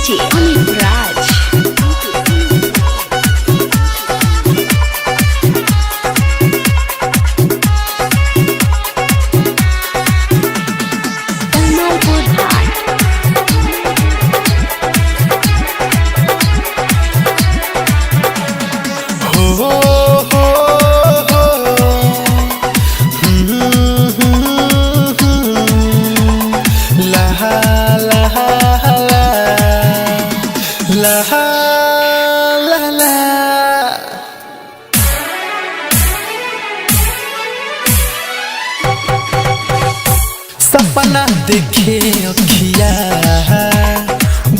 DJ Amit Raj. सपना देखे अखिया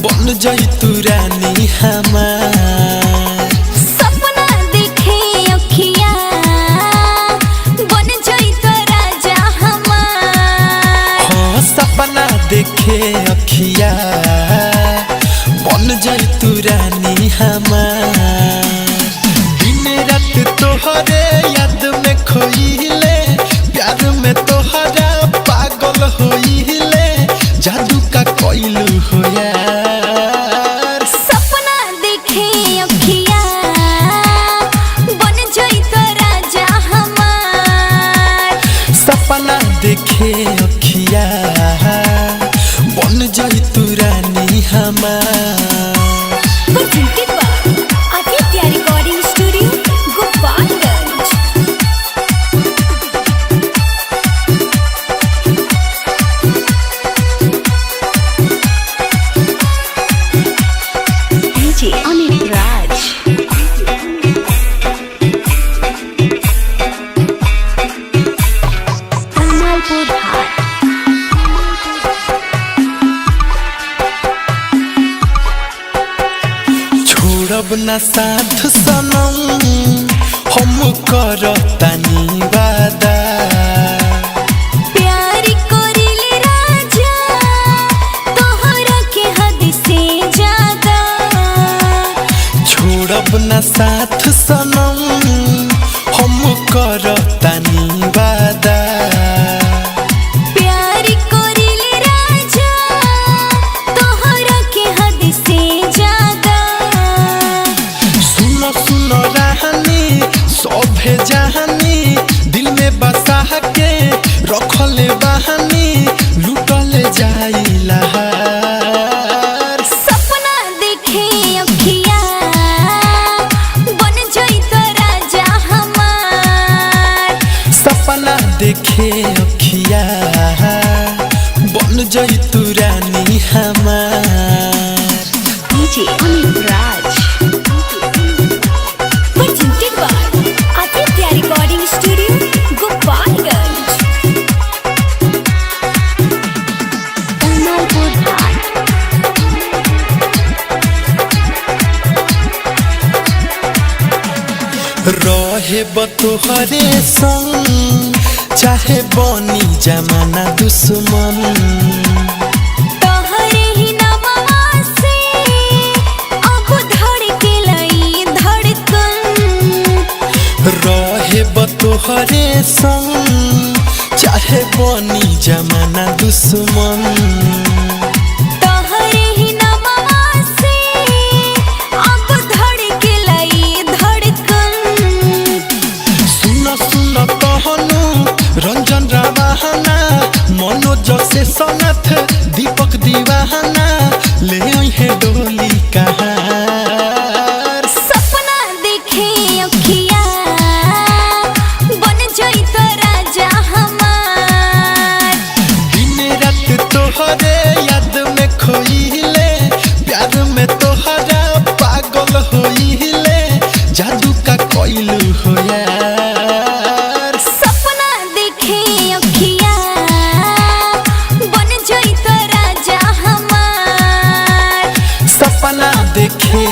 बन जाई तू रानी हमार। सपना देखे अखिया बन जाई तो राजा हमार। हाँ सपना देखे अखिया बन जाई तू रानी हमार। दिन रात तोहरे याद में खोइले प्यार में तोहरा पागल होइले जादू का कोइलू हो यार। सपना देखे अखिया बन जाई तो राजा हमार। सपना देखे अखिया बन जाई तू रानी हमार। Aditya recording studio Gopalganj. DJ Amit Raj. Kamalpur हाट। छोड़ब ना साथ सनम हम करतानी वादा। प्यार कोरिले राजा तोहरा के हद से ज्यादा। छोड़ब ना साथ सनम हम करतानी वादा। प्यार कोरिले राजा तोहरा के हद से ज्यादा। सुनो सुनो रानी सोभे जहानी दिल में बसा के रखले बहानी लुटले जाइला। सपना देखे अखिया बन जाई तो राजा हमार। सपना देखे अखिया बन जाई तू रानी हमार। DJ Amit Raj. Presented by Aditya Recording Studio, Gopalganj. Kamalpur हाट। रहे बतोहरे संग चाहे बनी जमाना दुश्मन। तोहरे ही नमवा से अब धड़केलाई धड़कन। रहे बतोहरे संग चाहे बनी जमाना दुश्मन। तोहरे ही नमवा से अब धड़केलाई धड़कन। सुन सुन कहनु रंजन रावाना मनोज से सनथ दीपक दीवाना ले है डोली कहार। सपना देखे अखिया बन जाई तो राजा हमार। दिन रात तोहरे याद में खोइले प्यार में तोहरा पागल होइले जादू का कोइलू हो यार। सपना देखे अखिया बन जाई तो राजा हमार। सपना देखे